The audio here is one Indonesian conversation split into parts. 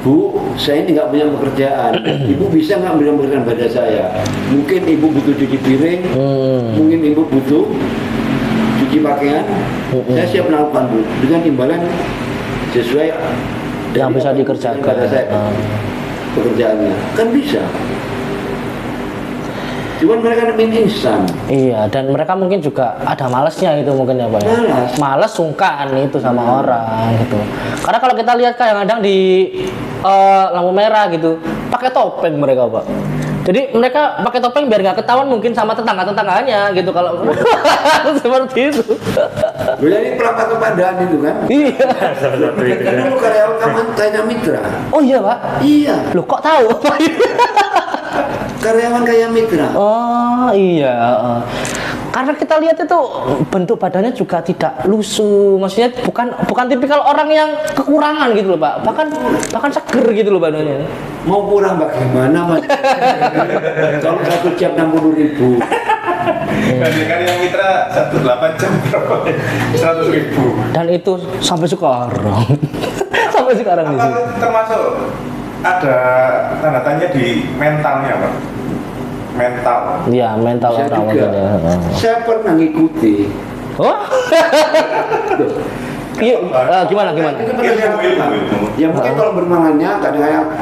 Bu, saya ini nggak punya pekerjaan. Ibu bisa nggak berikan pekerjaan pada saya? Mungkin ibu butuh cuci piring, mungkin ibu butuh cuci pakaian. Saya siap melakukan, Bu, dengan imbalan sesuai yang bisa dikerjakan pada saya pekerjaannya. Kan bisa. Cuman mereka ingin instan. Iya, dan mereka mungkin juga ada malesnya gitu mungkin ya Pak ya. Males sungkan itu sama orang gitu. Karena kalau kita lihat kadang-kadang di lampu merah gitu, pakai topeng mereka Pak. Jadi mereka pakai topeng biar nggak ketahuan mungkin sama tetangga-tetangganya gitu kalau seperti itu. Jadi perangkat kepadaan itu kan? Iya. Kan dulu karyawan Kaya Mitra. Oh iya Pak. Iya. Loh kok tahu? Karyawan Kaya Mitra. Oh iya. Karena kita lihat itu bentuk badannya juga tidak lusuh, maksudnya bukan tipikal orang yang kekurangan gitu loh Pak, bahkan seger gitu loh badannya. Mau kurang bagaimana Mas? Kalau 1 jam 60.000. Kan yang mitra 1 jam berapa? 100.000. Dan itu sampai sekarang. Sampai sekarang di sini. Termasuk ada tanda tanya di mentalnya Pak. Mental. Iya, mental Saya orang juga. mungkin ya. Saya pernah ngikuti. Oh? Iya, gimana? Itu pernah saya lakukan. Ya mungkin kalau bermalamnya kadang-kadang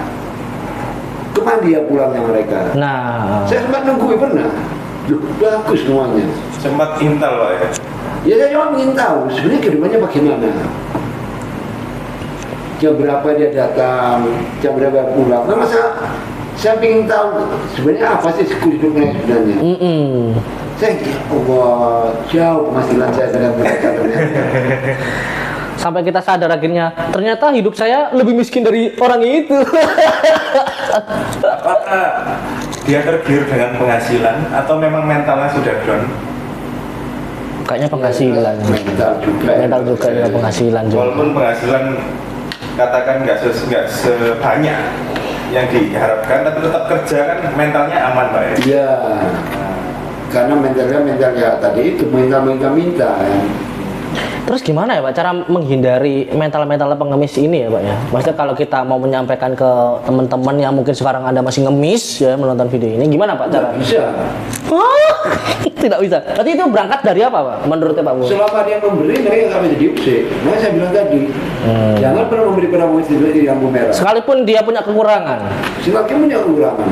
kemana dia pulangnya mereka. Nah, Saya sempat nungguin pernah. Loh, bagus semuanya. Sempat intel Pak ya. Ya saya cuma ingin tahu sebenarnya kehidupannya bagaimana. Jam berapa dia datang, jam berapa pulang. Nah, saya ingin tahu sebenarnya apa sih hidupnya sebenarnya. Saya Allah, jauh penghasilan saya dengan mereka ternyata. sampai kita sadar akhirnya ternyata hidup saya lebih miskin dari orang itu. Apakah dia tergiur dengan penghasilan atau memang mentalnya sudah down? Kayaknya penghasilan. Mental juga ya, penghasilan juga. Walaupun penghasilan katakan nggak sebanyak yang diharapkan, tapi tetap kerja kan mentalnya aman Pak ya? Iya, karena mentalnya tadi itu minta ya. Terus gimana ya Pak cara menghindari mental-mental pengemis ini ya Pak ya? Maksudnya kalau kita mau menyampaikan ke teman-teman yang mungkin sekarang Anda masih ngemis ya menonton video ini, gimana Pak cara? Bisa. Tidak bisa. Berarti itu berangkat dari apa Pak? Menurutnya Pak Bu? Selama dia memberi, mereka nggak bisa diusik. Nah saya bilang tadi, jangan pernah memberi pada murid di lampu merah. Sekalipun dia punya kekurangan. Silakan punya kekurangan.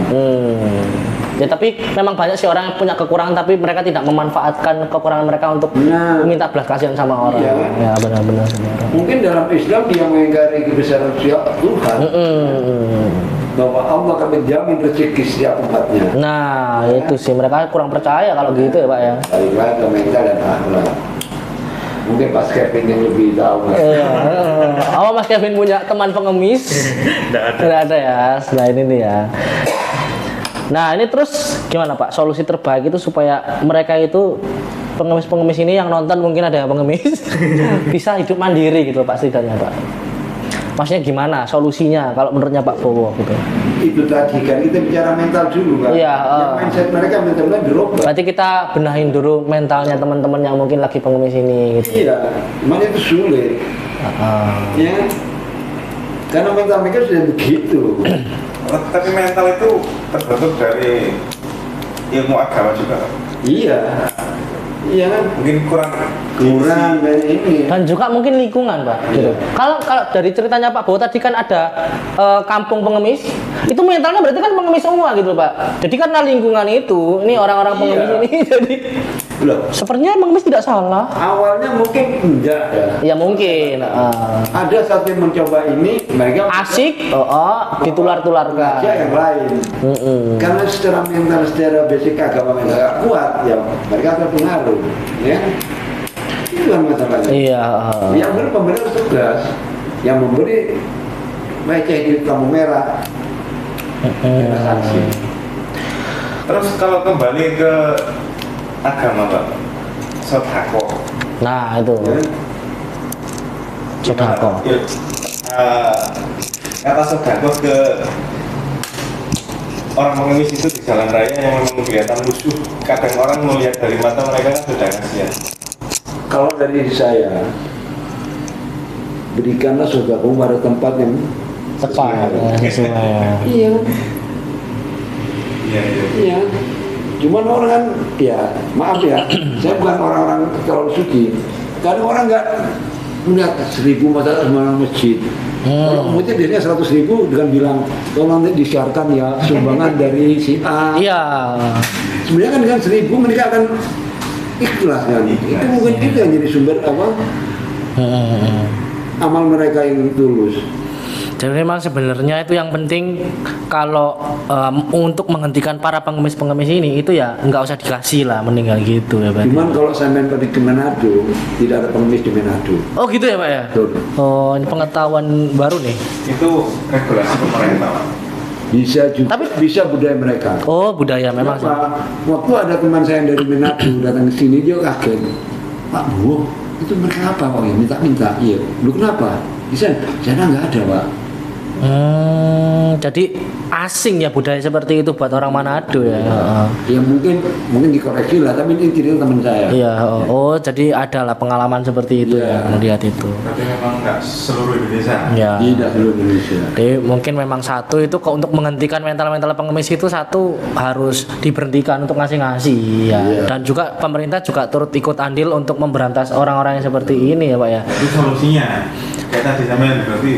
Ya tapi memang banyak sih orang yang punya kekurangan tapi mereka tidak memanfaatkan kekurangan mereka untuk meminta belas kasihan sama orang. Iya, kan? Ya benar-benar. Mungkin dalam Islam dia mengingkari kebesaran Tuhan. Bahwa Allah akan menjamin rezeki setiap umatnya. Nah, itu sih mereka kurang percaya kalau gitu ya Pak ya. Balik lagi ke mental dan akhlak. Mungkin Mas Kevin yang lebih tahu. Oh, Mas Kevin punya teman pengemis? Tidak ada ya, selain ini ya. Nah, ini terus gimana Pak? Solusi terbaik itu supaya mereka itu pengemis-pengemis ini yang nonton mungkin ada yang pengemis bisa hidup mandiri gitu Pak setidaknya Pak. Maksudnya gimana solusinya kalau menurutnya Pak Bowo gitu? Itu tadi kan kita bicara mental dulu kan. Iya. Mindset mereka mentalnya dirubah. Berarti kita benahin dulu mentalnya teman-teman yang mungkin lagi pengemis ini gitu. Iya, cuman itu sulit. Ya, karena mental mereka sudah begitu. Tapi mental itu terbentuk dari ilmu agama juga. Iya, iya kan? Mungkin kurang Dan ini. Dan juga mungkin lingkungan Pak. Gitu. Kalau dari ceritanya Pak Bowo tadi kan ada kampung pengemis, itu mentalnya berarti kan pengemis semua gitu Pak. Jadi karena lingkungan itu, ini orang-orang pengemis ini jadi sepertinya pengemis tidak salah. Awalnya mungkin enggak ya. Ya mungkin. Ada satu yang mencoba ini, mereka Asik, ditular-tularkan. aja yang lain. Karena secara mental, secara basic agama mereka nggak kuat, ya mereka terpengaruh. Ya, itu kan masalahnya. Iya. Yang benar pemerintah tegas, yang memberi baik di lampu merah. Sanksi. Terus kalau kembali ke agama Pak, sodako. Nah itu. Sodako. Kata sodako ke orang pengemis itu di jalan raya yang memang kelihatan lusuh. Kadang orang melihat dari mata mereka kan sudah kasihan. Kalau dari diri saya, berikanlah sodako pada tempat yang tepat sesuai ya. Iya. Iya, iya. Iya. Cuman orang kan, ya maaf ya, saya bukan orang-orang terlalu suci. Kadang orang nggak melihat 1.000 masalah sama masjid. Kalau masjid biasanya 100.000 dengan bilang, kalau nanti disiarkan ya sumbangan dari si A. Iya. Sebenarnya kan dengan 1.000 mereka akan ikhlas kan. Itu mungkin itu yang jadi sumber apa? Amal mereka yang tulus. Jadi memang sebenarnya itu yang penting kalau untuk menghentikan para pengemis-pengemis ini itu ya nggak usah dikasih lah, meninggal gitu ya Pak. Cuman kalau sampai pergi ke Manado, tidak ada pengemis di Manado. Oh gitu ya Pak ya? Betul. Oh ini pengetahuan baru nih. Itu regulasi pemerintah, Pak. Bisa juga, bisa budaya mereka. Oh budaya memang. Kenapa? Waktu ada teman saya yang dari Manado datang ke sini, dia kaget. Pak Bu, itu mereka apa Pak? Minta-minta. Iya. Lu kenapa? Di sana nggak ada Pak. Jadi asing ya budaya seperti itu buat orang Manado ya. Ya mungkin dikoreksi lah, tapi ini cerita teman saya. Iya. Oh jadi ada lah pengalaman seperti itu Iya. ya melihat itu. Tapi memang nggak seluruh Indonesia. Ya. Tidak seluruh Indonesia. Jadi mungkin memang satu itu untuk menghentikan mental-mental pengemis itu satu harus diberhentikan untuk ngasih-ngasih ya. Iya. Dan juga pemerintah juga turut ikut andil untuk memberantas orang-orang yang seperti ini ya Pak ya. Itu solusinya. Kayak tadi sampean berarti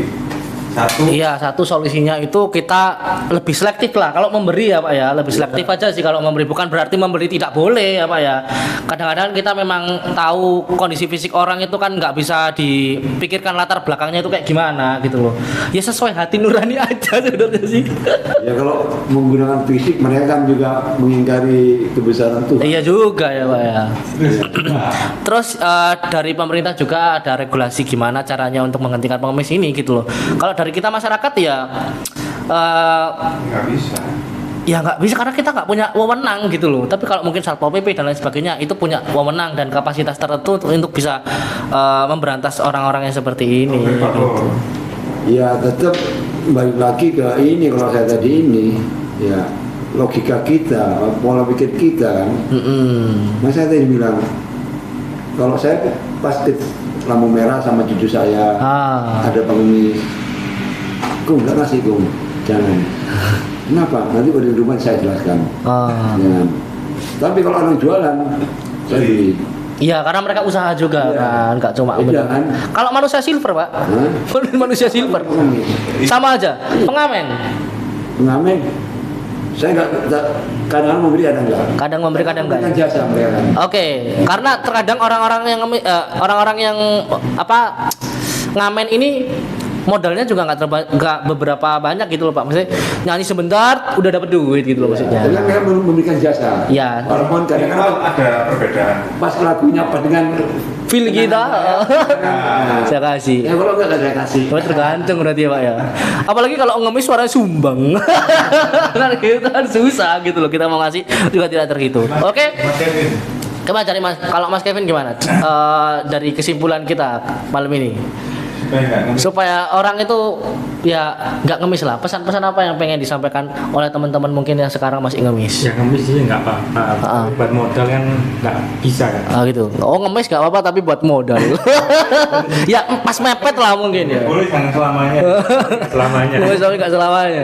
satu. Iya, satu solusinya itu kita lebih selektif lah. Kalau memberi ya Pak ya, lebih selektif aja sih kalau memberi. Bukan berarti memberi tidak boleh ya Pak ya. Kadang-kadang kita memang tahu kondisi fisik orang itu kan nggak bisa dipikirkan latar belakangnya itu kayak gimana gitu loh. Ya sesuai hati nurani aja sebenarnya sih. Ya kalau menggunakan fisik, mereka kan juga mengingkari kebesaran Tuhan. Iya juga ya Pak ya. Terus dari pemerintah juga ada regulasi gimana caranya untuk menghentikan pengemis ini gitu loh. Kalau dari kita masyarakat ya Nggak bisa. ya nggak bisa karena kita nggak punya wewenang gitu loh. Tapi kalau mungkin Satpol PP dan lain sebagainya itu punya wewenang dan kapasitas tertentu untuk bisa memberantas orang-orang yang seperti ini. Gitu. Ya tetap balik lagi ke ini, kalau saya tadi ini ya logika kita, pola pikir kita kan. Masa saya tadi bilang kalau saya pas ke lampu merah sama cucu saya ada pengemis, Kum nggak ngasih Kum, jangan. Kenapa? Nanti pada di rumah saya jelaskan. Jangan. Tapi kalau orang jualan, saya beli. Iya, karena mereka usaha juga kan, nggak cuma. Jangan. Kalau manusia silver Pak, manusia silver, sama aja, pengamen. Pengamen, saya nggak kadang memberi, kadang enggak. Kadang memberi, kadang enggak. Kan jasa mereka. Oke, karena terkadang orang-orang yang apa ngamen ini modalnya juga nggak beberapa banyak gitu loh Pak. Maksudnya nyanyi sebentar udah dapat duit gitu loh maksudnya. Jadi mereka memberikan jasa. Iya. Walaupun kadang-kadang ada perbedaan. pas lagunya pas dengan Feel kita, saya kasih. ya kalau enggak saya kasih. Oh, tergantung berarti ya Pak ya. Apalagi kalau ngemis suaranya sumbang. Nah gitu kan susah gitu loh, kita mau ngasih juga tidak terhitung. Oke. Mas Kevin. Coba cari kalau Mas Kevin gimana? Dari kesimpulan kita malam ini. Supaya orang itu ya nggak ngemis lah. Pesan-pesan apa yang pengen disampaikan oleh teman-teman mungkin yang sekarang masih ngemis? Ya ngemis sih nggak apa-apa. Buat modal kan nggak bisa kan. Gitu. Oh ngemis nggak apa-apa tapi buat modal. Ya pas mepet lah mungkin ya. Boleh jangan selamanya. Selamanya. Ngemis tapi nggak selamanya.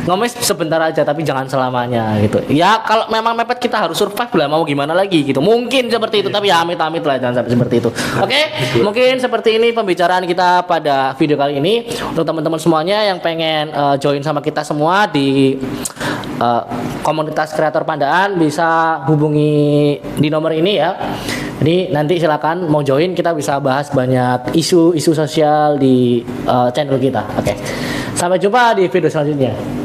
Ngemis sebentar aja tapi jangan selamanya gitu. Ya kalau memang mepet kita harus survive lah, mau gimana lagi gitu. Mungkin seperti itu tapi ya amit-amit lah jangan sampai seperti itu. Oke, mungkin seperti ini pembicaraan kita pada video kali ini. Untuk teman-teman semuanya yang pengen join sama kita semua di komunitas kreator Pandaan bisa hubungi di nomor ini ya. Jadi nanti silakan mau join, kita bisa bahas banyak isu-isu sosial di channel kita. Oke. Sampai jumpa di video selanjutnya.